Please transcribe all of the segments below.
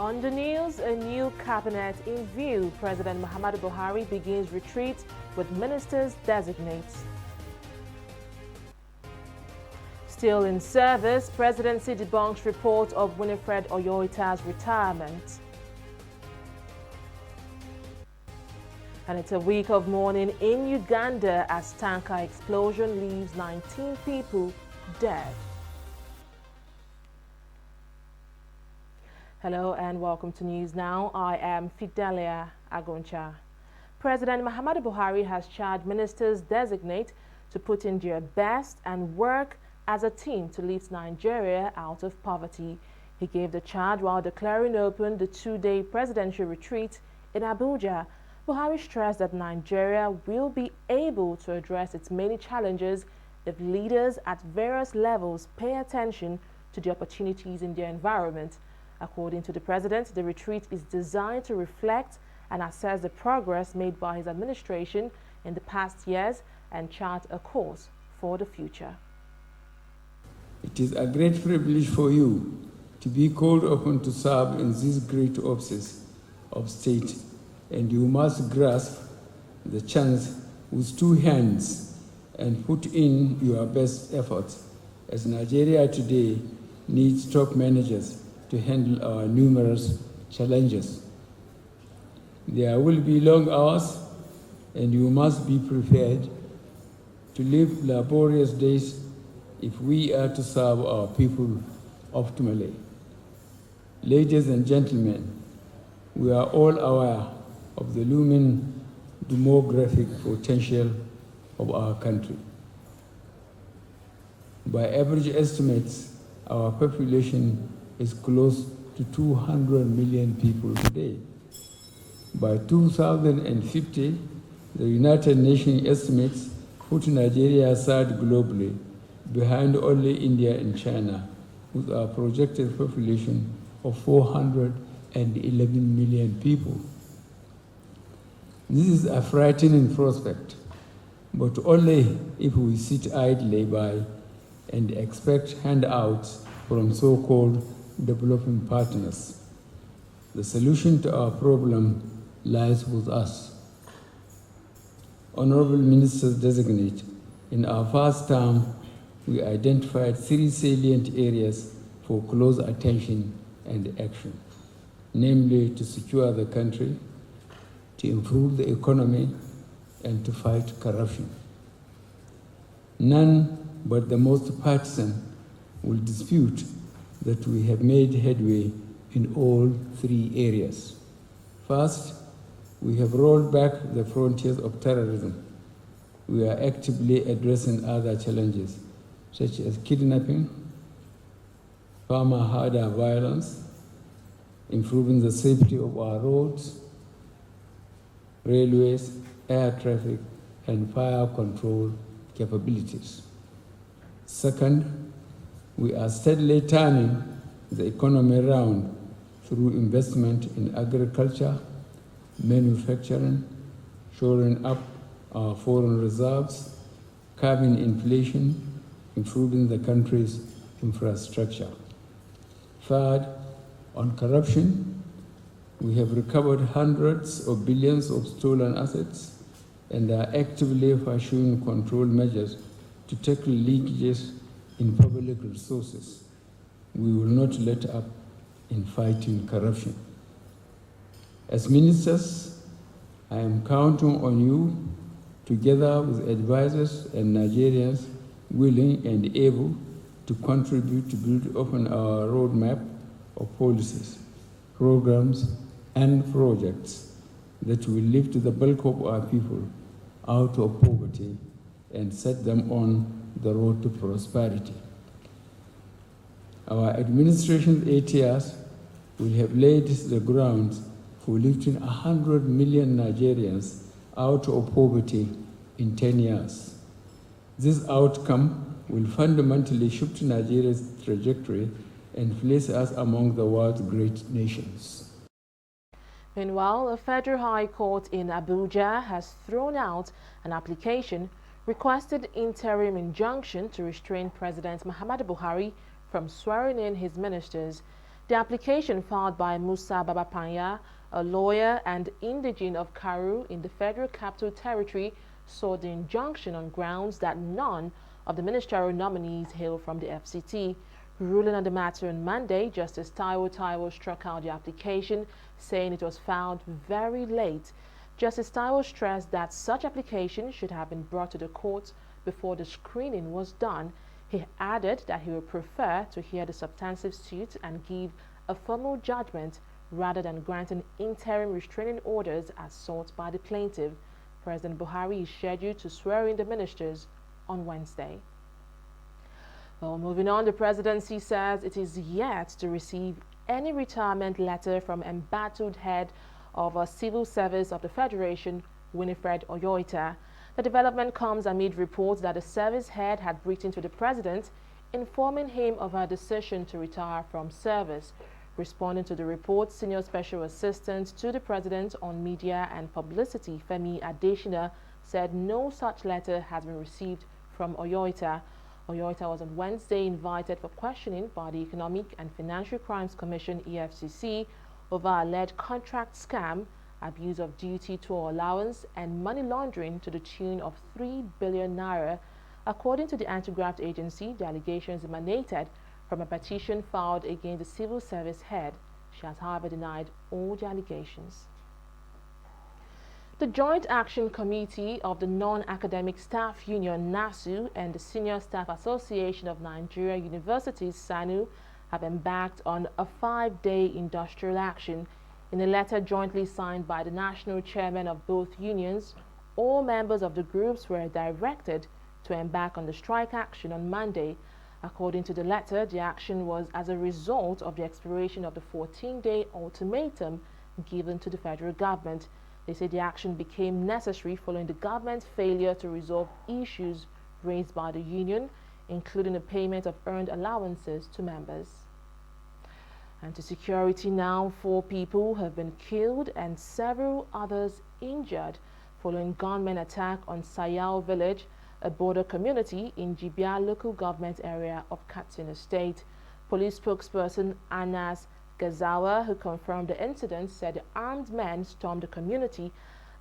On the news, a new cabinet in view. President Muhammadu Buhari begins retreat with ministers designates. Still in service, Presidency debunks report of Winifred Oyoita's retirement. And it's a week of mourning in Uganda as tanker explosion leaves 19 people dead. Hello and welcome to News Now. I am Fidelia Agoncha. President Muhammadu Buhari has charged ministers designate to put in their best and work as a team to lift Nigeria out of poverty. He gave the charge while declaring open the two-day presidential retreat in Abuja. Buhari stressed that Nigeria will be able to address its many challenges if leaders at various levels pay attention to the opportunities in their environment. According to the president, the retreat is designed to reflect and assess the progress made by his administration in the past years and chart a course for the future. It is a great privilege for you to be called upon to serve in this great office of state, and you must grasp the chance with two hands and put in your best effort, as Nigeria today needs top managers to handle our numerous challenges. There will be long hours, and you must be prepared to live laborious days if we are to serve our people optimally. Ladies and gentlemen, we are all aware of the looming demographic potential of our country. By average estimates, our population is close to 200 million people today. By 2050, the United Nations estimates put Nigeria third globally, behind only India and China, with a projected population of 411 million people. This is a frightening prospect, but only if we sit idly by and expect handouts from so-called developing partners. The solution to our problem lies with us. Honorable Ministers designate, in our first term, we identified 3 salient areas for close attention and action, namely to secure the country, to improve the economy, and to fight corruption. None but the most partisan will dispute that we have made headway in all 3 areas. First, we have rolled back the frontiers of terrorism. We are actively addressing other challenges, such as kidnapping, farmer-herder violence, improving the safety of our roads, railways, air traffic, and fire control capabilities. Second, we are steadily turning the economy around through investment in agriculture, manufacturing, shoring up our foreign reserves, curbing inflation, improving the country's infrastructure. Third, on corruption, we have recovered hundreds of billions of stolen assets and are actively pursuing control measures to tackle leakages in public resources. We will not let up in fighting corruption. As ministers, I am counting on you, together with advisors and Nigerians willing and able to contribute to build upon our roadmap of policies, programs, and projects that will lift the bulk of our people out of poverty and set them on the road to prosperity. Our administration's 8 years will have laid the grounds for lifting 100 million Nigerians out of poverty in 10 years. This outcome will fundamentally shift Nigeria's trajectory and place us among the world's great nations. Meanwhile, a federal high court in Abuja has thrown out an application requested interim injunction to restrain President Muhammadu Buhari from swearing in his ministers. The application filed by Musa Babapanya, a lawyer and indigene of Karu in the Federal Capital Territory, sought the injunction on grounds that none of the ministerial nominees hail from the FCT. Ruling on the matter on Monday, Justice Taiwo struck out the application, saying it was found very late. Justice Taiwo stressed that such application should have been brought to the court before the screening was done. He added that he would prefer to hear the substantive suit and give a formal judgment rather than granting interim restraining orders as sought by the plaintiff. President Buhari is scheduled to swear in the ministers on Wednesday. Well, moving on, the presidency says it is yet to receive any retirement letter from embattled head of a civil service of the Federation, Winifred Oyoita. The development comes amid reports that the service head had written to the president informing him of her decision to retire from service. Responding to the report, Senior Special Assistant to the President on Media and Publicity, Femi Adesina, said no such letter has been received from Oyoita. Oyoita was on Wednesday invited for questioning by the Economic and Financial Crimes Commission, EFCC, over alleged contract scam, abuse of duty tour allowance, and money laundering to the tune of 3 billion naira. According to the anti-graft agency, the allegations emanated from a petition filed against the civil service head. She has, however, denied all the allegations. The Joint Action Committee of the Non-Academic Staff Union, NASU, and the Senior Staff Association of Nigeria Universities, SANU, have embarked on a 5-day industrial action. In a letter jointly signed by the national chairman of both unions, all members of the groups were directed to embark on the strike action on Monday. According to the letter, the action was as a result of the expiration of the 14-day ultimatum given to the federal government. They say the action became necessary following the government's failure to resolve issues raised by the union, including the payment of earned allowances to members. And to security now, 4 people have been killed and several others injured following gunmen attack on Sayao village, a border community in Jibia local government area of Katsina State. Police spokesperson Anas Gazawa, who confirmed the incident, said the armed men stormed the community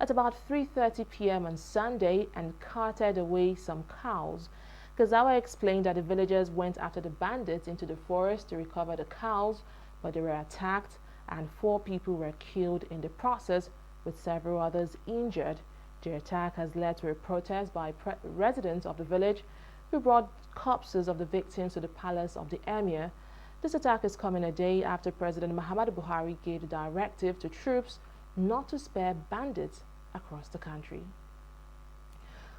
at about 3:30 p.m. on Sunday and carted away some cows. Gazawa explained that the villagers went after the bandits into the forest to recover the cows, but they were attacked and 4 people were killed in the process, with several others injured. The attack has led to a protest by residents of the village who brought corpses of the victims to the palace of the emir. This attack is coming a day after President Muhammadu Buhari gave the directive to troops not to spare bandits across the country.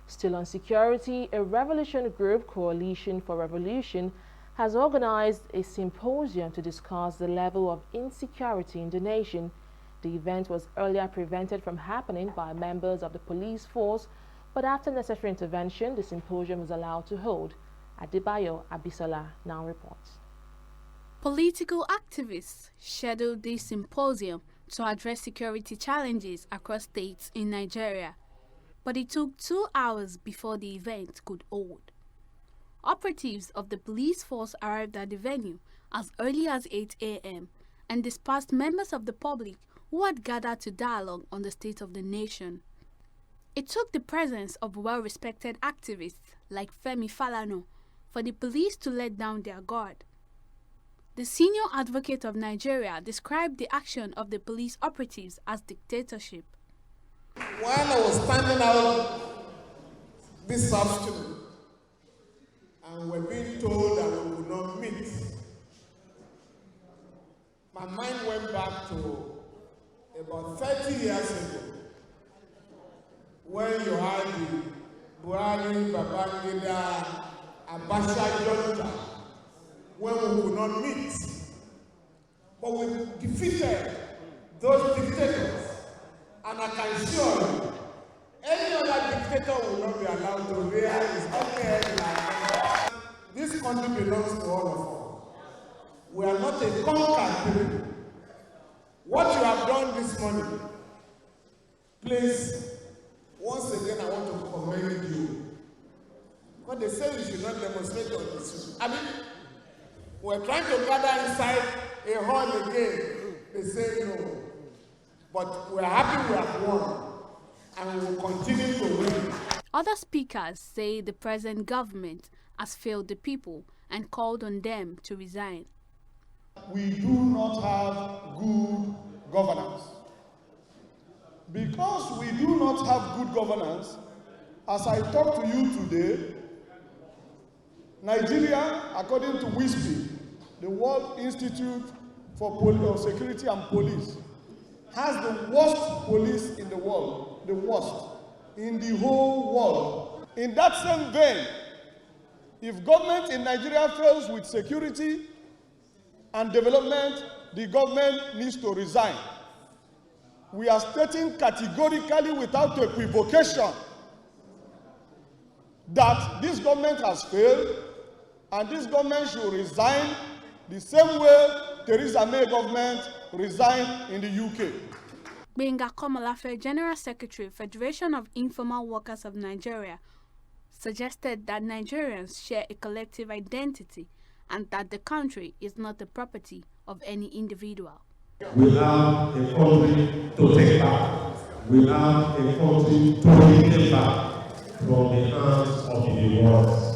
Still on security, a revolution group, Coalition for Revolution, has organized a symposium to discuss the level of insecurity in the nation. The event was earlier prevented from happening by members of the police force, but after necessary intervention, the symposium was allowed to hold. Adebayo Abisola now reports. Political activists scheduled this symposium to address security challenges across states in Nigeria, but it took 2 hours before the event could hold. Operatives of the police force arrived at the venue as early as 8 a.m. and dispersed members of the public who had gathered to dialogue on the state of the nation. It took the presence of well-respected activists like Femi Falana for the police to let down their guard. The senior advocate of Nigeria described the action of the police operatives as dictatorship. While I was standing out this afternoon and we're being told that we will not meet, my mind went back to about 30 years ago when you had the Buhari, Babangida, Abacha junta, when we could not meet. But we defeated those dictators, and I can assure you, any other dictator will not be allowed to rear his own head like that. This country belongs to all of us. We are not a conquered people. What you have done this morning, please, once again, I want to commend you. But they say you should not demonstrate on the street. I mean, we're trying to gather inside a hall again, they say no. But we're happy we have won, and we will continue to win. Other speakers say the present government has failed the people and called on them to resign. We do not have good governance. Because we do not have good governance, as I talk to you today, Nigeria, according to WISPI, the World Institute for Security and Police, has the worst police in the world, the worst in the whole world. In that same vein, if government in Nigeria fails with security and development, the government needs to resign. We are stating categorically without equivocation that this government has failed and this government should resign the same way Theresa May government resigned in the UK. Benga Komolafe, General Secretary, Federation of Informal Workers of Nigeria, suggested that Nigerians share a collective identity and that the country is not the property of any individual. We have a country to take back. We have a country to take back from the hands of the world.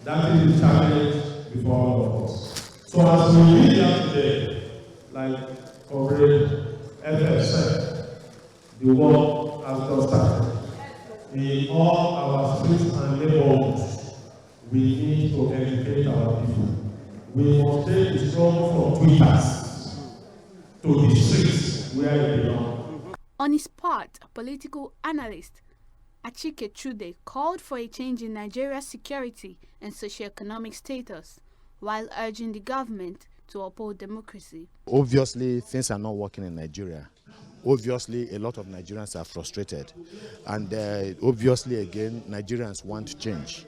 That is the challenge before all of us. So as we lead here today, like Comrade FF said, the war has just started. In all our streets and neighborhoods, we need to educate our people. We must take the struggle from Twitters to the streets where it belongs. On his part, political analyst Achike Chude called for a change in Nigeria's security and socio-economic status, while urging the government to uphold democracy. Obviously, things are not working in Nigeria. Obviously, a lot of Nigerians are frustrated. And obviously, again, Nigerians want change.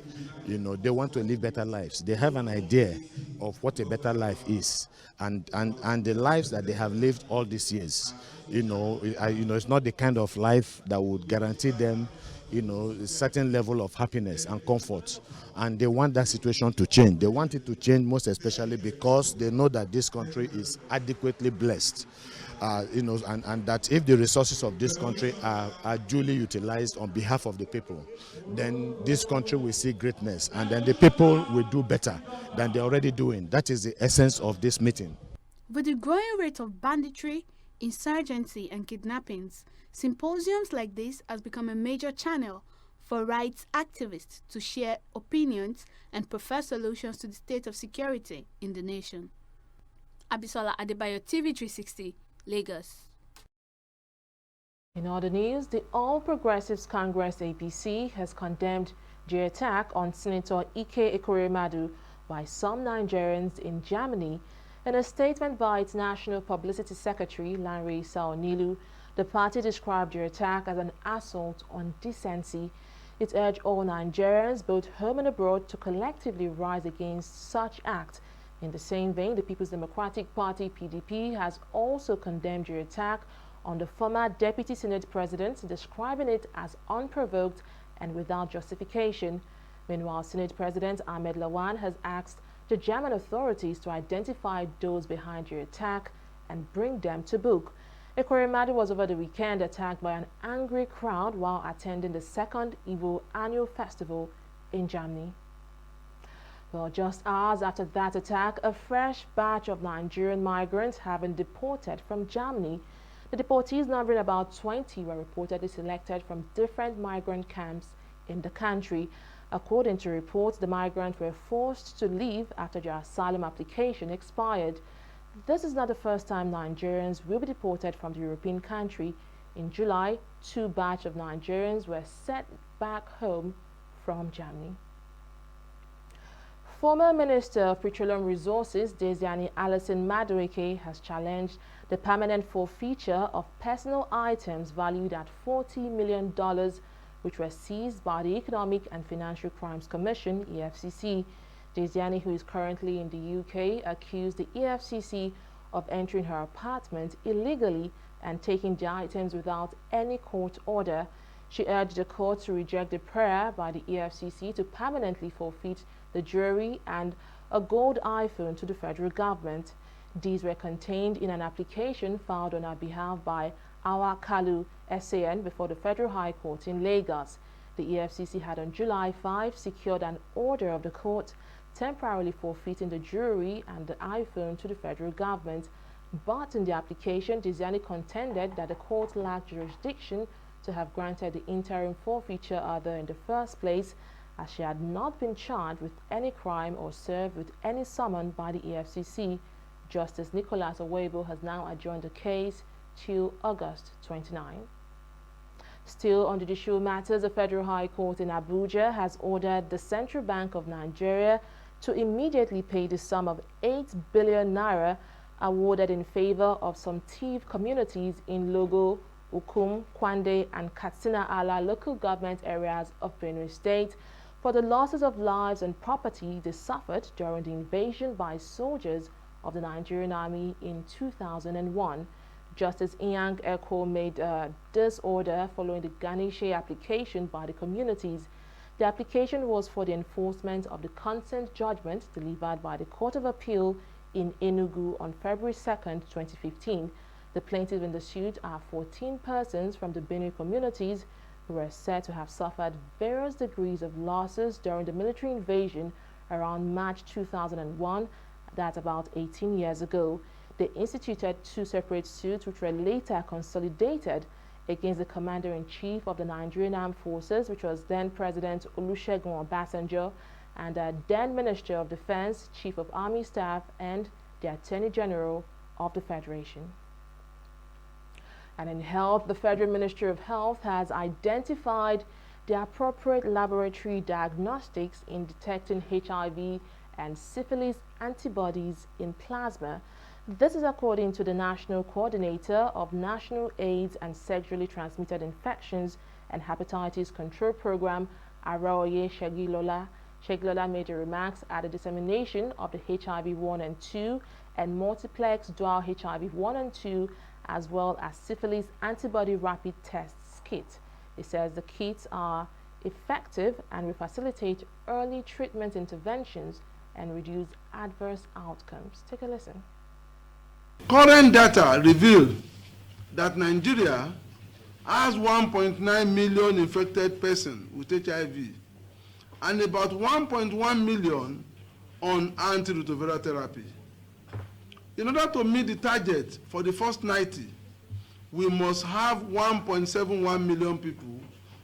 You know, they want to live better lives. They have an idea of what a better life is. And the lives that they have lived all these years, it's not the kind of life that would guarantee them, a certain level of happiness and comfort. And they want that situation to change. They want it to change most especially because they know that this country is adequately blessed. And that if the resources of this country are duly utilized on behalf of the people, then this country will see greatness, and then the people will do better than they're already doing. That is the essence of this meeting. With the growing rate of banditry, insurgency, and kidnappings, symposiums like this has become a major channel for rights activists to share opinions and prefer solutions to the state of security in the nation. Abisola Adebayo, TV360. Lagos. In other news, the All Progressives Congress APC has condemned the attack on Senator Sen Ekweremadu by some Nigerians in Germany. In a statement by its National Publicity Secretary, Lanre Saonilu, the party described the attack as an assault on decency. It urged all Nigerians, both home and abroad, to collectively rise against such acts. In the same vein, the People's Democratic Party PDP has also condemned the attack on the former Deputy Senate President, describing it as unprovoked and without justification. Meanwhile, Senate President Ahmed Lawan has asked the German authorities to identify those behind the attack and bring them to book. Ekweremadu was over the weekend attacked by an angry crowd while attending the second Igbo annual festival in Germany. Well, just hours after that attack, a fresh batch of Nigerian migrants have been deported from Germany. The deportees, numbering about 20, were reportedly selected from different migrant camps in the country. According to reports, the migrants were forced to leave after their asylum application expired. This is not the first time Nigerians will be deported from the European country. In July, 2 batches of Nigerians were sent back home from Germany. Former Minister of Petroleum Resources, Desiani Alison Madueke, has challenged the permanent forfeiture of personal items valued at $40 million, which were seized by the Economic and Financial Crimes Commission, EFCC. Desiani, who is currently in the UK, accused the EFCC of entering her apartment illegally and taking the items without any court order. She urged the court to reject the prayer by the EFCC to permanently forfeit the jewelry and a gold iPhone to the federal government. These were contained in an application filed on our behalf by Awa Kalu SAN before the Federal High Court in Lagos. The EFCC had on July 5 secured an order of the court temporarily forfeiting the jewelry and the iPhone to the federal government. But in the application, Diziani contended that the court lacked jurisdiction to have granted the interim forfeiture order in the first place, as she had not been charged with any crime or served with any summon by the EFCC. Justice Nicholas Owebo has now adjourned the case till August 29. Still on judicial matters, the Federal High Court in Abuja has ordered the Central Bank of Nigeria to immediately pay the sum of 8 billion naira awarded in favor of some thief communities in Logo, Ukum, Kwande, and Katsina Ala local government areas of Benue State for the losses of lives and property they suffered during the invasion by soldiers of the Nigerian Army in 2001. Justice Inyang Eko made this order following the Ganishe application by the communities. The application was for the enforcement of the consent judgment delivered by the Court of Appeal in Enugu on February 2, 2015. The plaintiffs in the suit are 14 persons from the Benue communities who were said to have suffered various degrees of losses during the military invasion around March 2001, that's about 18 years ago. They instituted 2 separate suits which were later consolidated against the Commander-in-Chief of the Nigerian Armed Forces, which was then President Olusegun Obasanjo, and then Minister of Defense, Chief of Army Staff, and the Attorney General of the Federation. And in health, the Federal Ministry of Health has identified the appropriate laboratory diagnostics in detecting HIV and syphilis antibodies in plasma. This is according to the National Coordinator of National AIDS and Sexually Transmitted Infections and Hepatitis Control Program, Araoye Shegilola. Shegilola made the remarks at the dissemination of the HIV 1 and 2 and multiplex dual HIV 1 and 2, as well as syphilis antibody rapid tests kit. It says the kits are effective and will facilitate early treatment interventions and reduce adverse outcomes. Take a listen. Current data reveal that Nigeria has 1.9 million infected persons with HIV and about 1.1 million on antiretroviral therapy. In order to meet the target for the first 90, we must have 1.71 million people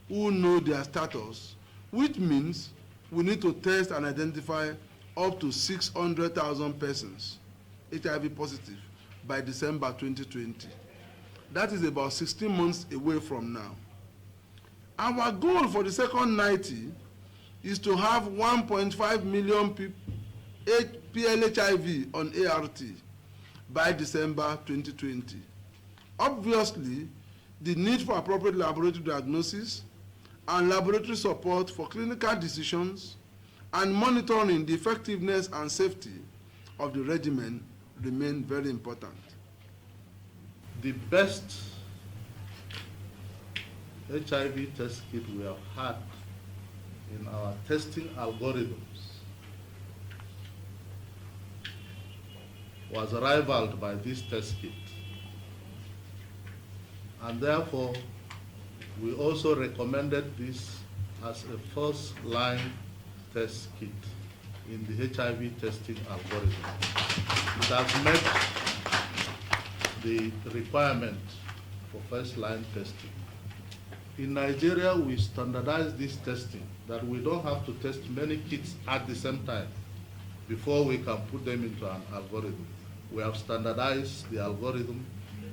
who know their status, which means we need to test and identify up to 600,000 persons HIV positive by December 2020. That is about 16 months away from now. Our goal for the second 90 is to have 1.5 million PLHIV on ART by December 2020. Obviously, the need for appropriate laboratory diagnosis and laboratory support for clinical decisions and monitoring the effectiveness and safety of the regimen remain very important. The best HIV test kit we have had in our testing algorithms was rivaled by this test kit. And therefore, we also recommended this as a first-line test kit in the HIV testing algorithm. It has met the requirement for first-line testing. In Nigeria, we standardize this testing, that we don't have to test many kits at the same time before we can put them into an algorithm. We have standardized the algorithm,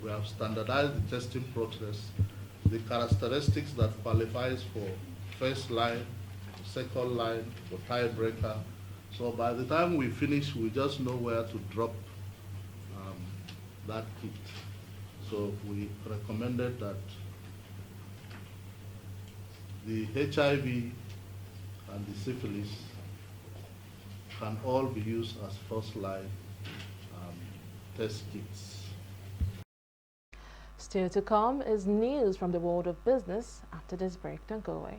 we have standardized the testing process, the characteristics that qualifies for first line, second line, for tiebreaker. So by the time we finish, we just know where to drop that kit. So we recommended that the HIV and the syphilis can all be used as first-line test kits. Still to come is news from the world of business after this break. Don't go away.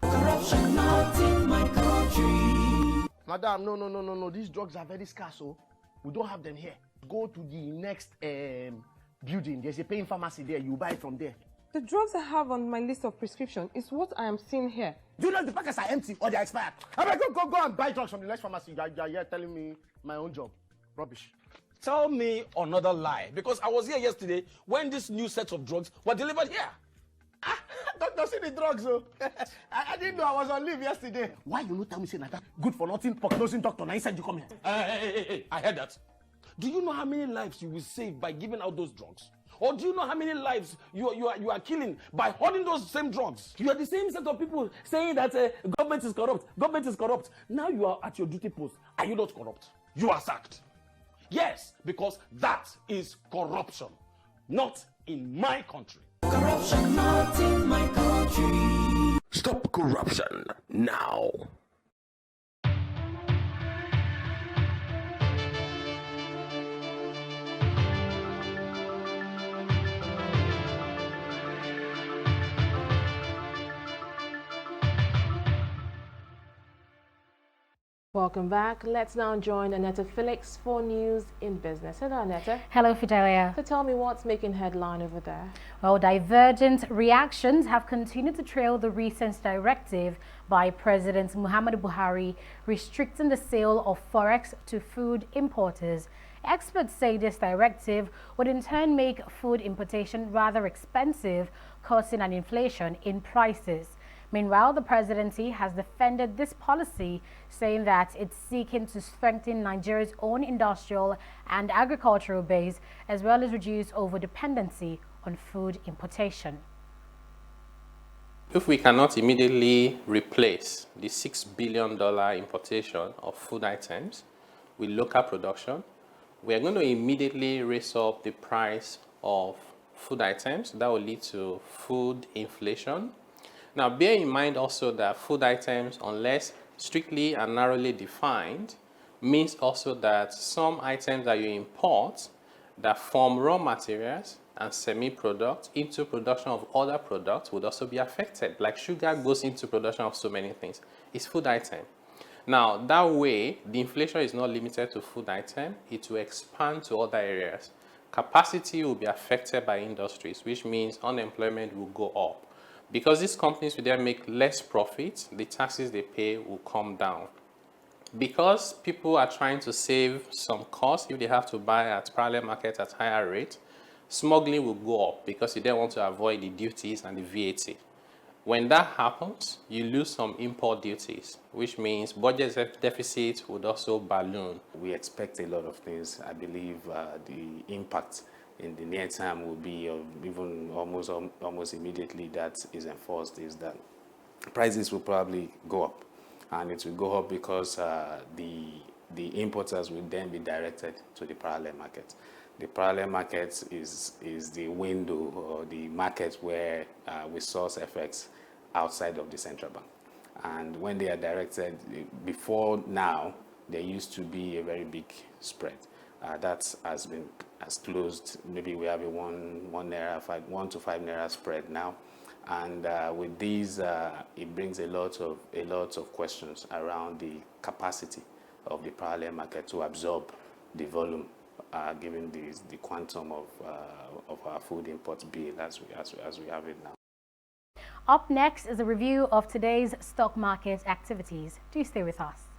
Corruption not in my country. Madam, no. These drugs are very scarce, oh. We don't have them here. Go to the next building. There's a paying pharmacy there. You buy it from there. The drugs I have on my list of prescription is what I am seeing here. Do you know the packets are empty or they're expired? I mean, go and buy drugs from the next pharmacy. You're here telling me my own job. Rubbish. Tell me another lie, because I was here yesterday when this new set of drugs were delivered here. Don't see the drugs, though. I didn't know I was on leave yesterday. Why you not tell me say like that? Good for nothing, prognosing doctor. Now inside you come here. Hey, I heard that. Do you know how many lives you will save by giving out those drugs? Or do you know how many lives you are killing by holding those same drugs? You are the same set of people saying that government is corrupt. Government is corrupt. Now you are at your duty post. Are you not corrupt? You are sacked. Yes, because that is corruption. Not in my country. Corruption not in my country. Stop corruption now. Welcome back. Let's now join Annette Felix for News in Business. Hello, Annette. Hello, Fidelia. So tell me what's making headline over there. Well, divergent reactions have continued to trail the recent directive by President Muhammadu Buhari restricting the sale of forex to food importers. Experts say this directive would in turn make food importation rather expensive, causing an inflation in prices. Meanwhile, the presidency has defended this policy, saying that it's seeking to strengthen Nigeria's own industrial and agricultural base, as well as reduce over-dependency on food importation. If we cannot immediately replace the $6 billion importation of food items with local production, we are going to immediately raise up the price of food items. That will lead to food inflation. Now, bear in mind also that food items, unless strictly and narrowly defined, means also that some items that you import that form raw materials and semi-products into production of other products would also be affected. Like sugar goes into production of so many things. It's food item. Now, that way, the inflation is not limited to food item. It will expand to other areas. Capacity will be affected by industries, which means unemployment will go up. Because these companies will then make less profit, the taxes they pay will come down. Because people are trying to save some cost, if they have to buy at parallel market at higher rate, smuggling will go up because you then want to avoid the duties and the VAT. When that happens, you lose some import duties, which means budget deficit would also balloon. We expect a lot of things. I believe the impact in the near term will be even almost immediately that is enforced is that prices will probably go up, and it will go up because the importers will then be directed to the parallel market. The parallel market is the window or the market where we source FX outside of the central bank, and when they are directed, before now there used to be a very big spread. That has closed. Maybe we have a 1 to 5 naira spread now, and with these, it brings a lot of questions around the capacity of the parallel market to absorb the volume, given the quantum of our food import bill as we have it now. Up next is a review of today's stock market activities. Do stay with us.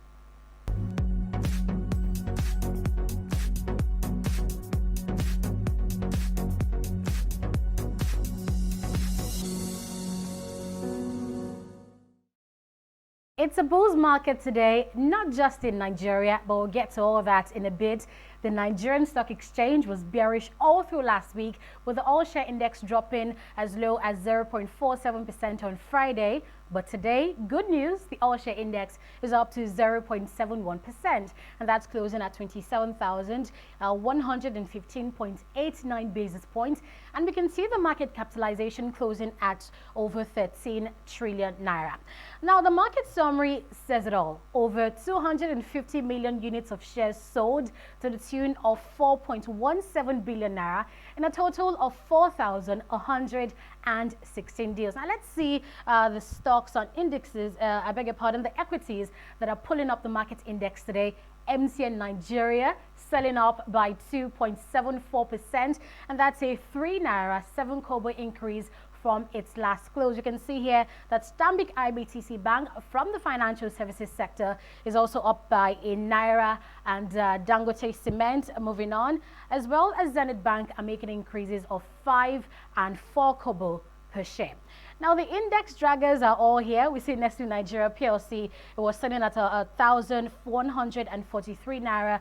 It's a bull market today, not just in Nigeria, but we'll get to all of that in a bit. The Nigerian Stock Exchange was bearish all through last week, with the all-share index dropping as low as 0.47% on Friday. But today, good news, the all-share index is up to 0.71%, and that's closing at 27,115.89 basis points. And we can see the market capitalization closing at over 13 trillion naira. Now, the market summary says it all. Over 250 million units of shares sold to the tune of 4.17 billion naira in a total of 4,116 deals. Now, let's see the stocks on indexes, I beg your pardon, the equities that are pulling up the market index today. MTN Nigeria selling up by 2.74%, and that's a 3 naira 7 kobo increase from its last close. You can see here that Stanbic IBTC Bank from the financial services sector is also up by a naira, and Dangote Cement moving on, as well as Zenith Bank are making increases of 5 and 4 kobo per share. Now, the index draggers are all here. We see Nestle Nigeria PLC, it was selling at 1,143 naira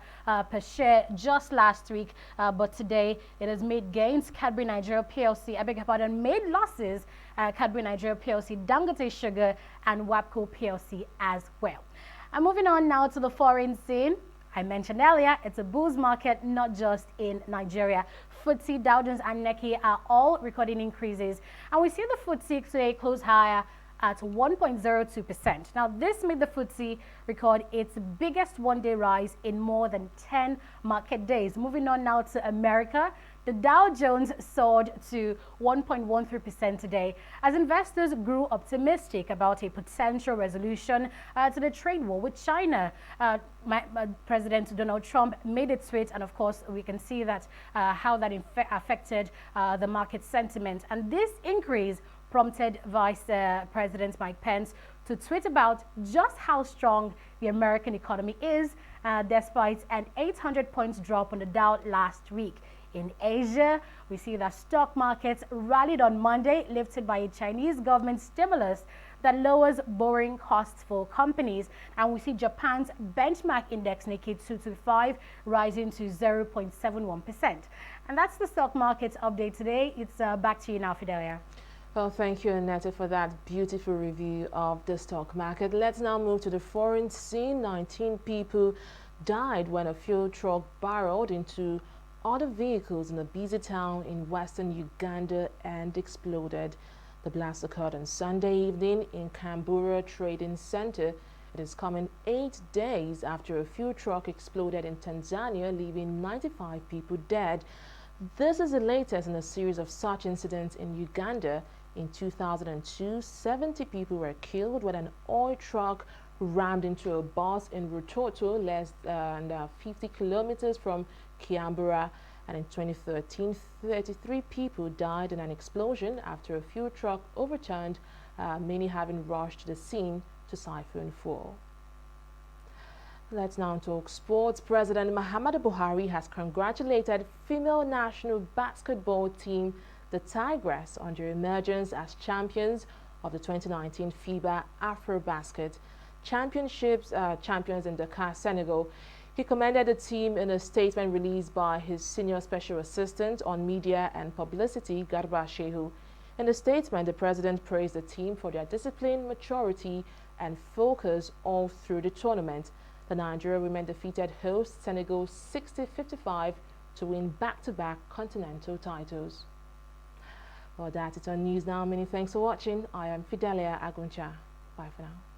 per share just last week, but today it has made gains. Cadbury Nigeria PLC, I beg your pardon, made losses. Cadbury Nigeria PLC, Dangote Sugar, and WAPCO PLC as well. And moving on now to the foreign scene. I mentioned earlier, it's a bulls market, not just in Nigeria. FTSE, Dow Jones, and Nikkei are all recording increases. And we see the FTSE today close higher at 1.02%. Now, this made the FTSE record its biggest one-day rise in more than 10 market days. Moving on now to America. The Dow Jones soared to 1.13% today as investors grew optimistic about a potential resolution to the trade war with China. President Donald Trump made it tweet, and of course we can see that how that affected the market sentiment. And this increase prompted Vice President Mike Pence to tweet about just how strong the American economy is, despite an 800 points drop on the Dow last week. In Asia, we see that stock markets rallied on Monday, lifted by a Chinese government stimulus that lowers borrowing costs for companies. And we see Japan's benchmark index Nikkei 225 rising to 0.71%. And that's the stock market update today. It's back to you now, Fidelia. Well, thank you, Annette, for that beautiful review of the stock market. Let's now move to the foreign scene. 19 people died when a fuel truck barreled into other vehicles in a busy town in western Uganda and exploded. The blast occurred on Sunday evening in Kambura Trading Center. It is coming 8 days after a fuel truck exploded in Tanzania, leaving 95 people dead. This is the latest in a series of such incidents in Uganda. In 2002, 70 people were killed when an oil truck rammed into a bus in Rutoto, less than 50 kilometers from Kiambura. And in 2013, 33 people died in an explosion after a fuel truck overturned, many having rushed to the scene to siphon fuel. Let's now talk sports. President Muhammadu Buhari has congratulated female national basketball team, the Tigress, on their emergence as champions of the 2019 FIBA AfroBasket Championships, champions in Dakar, Senegal. He commended the team in a statement released by his senior special assistant on media and publicity, Garba Shehu. In the statement, the president praised the team for their discipline, maturity, and focus all through the tournament. The Nigeria women defeated host Senegal 60-55 to win back-to-back continental titles. Well, that's it on News Now. Many thanks for watching. I am Fidelia Aguncha. Bye for now.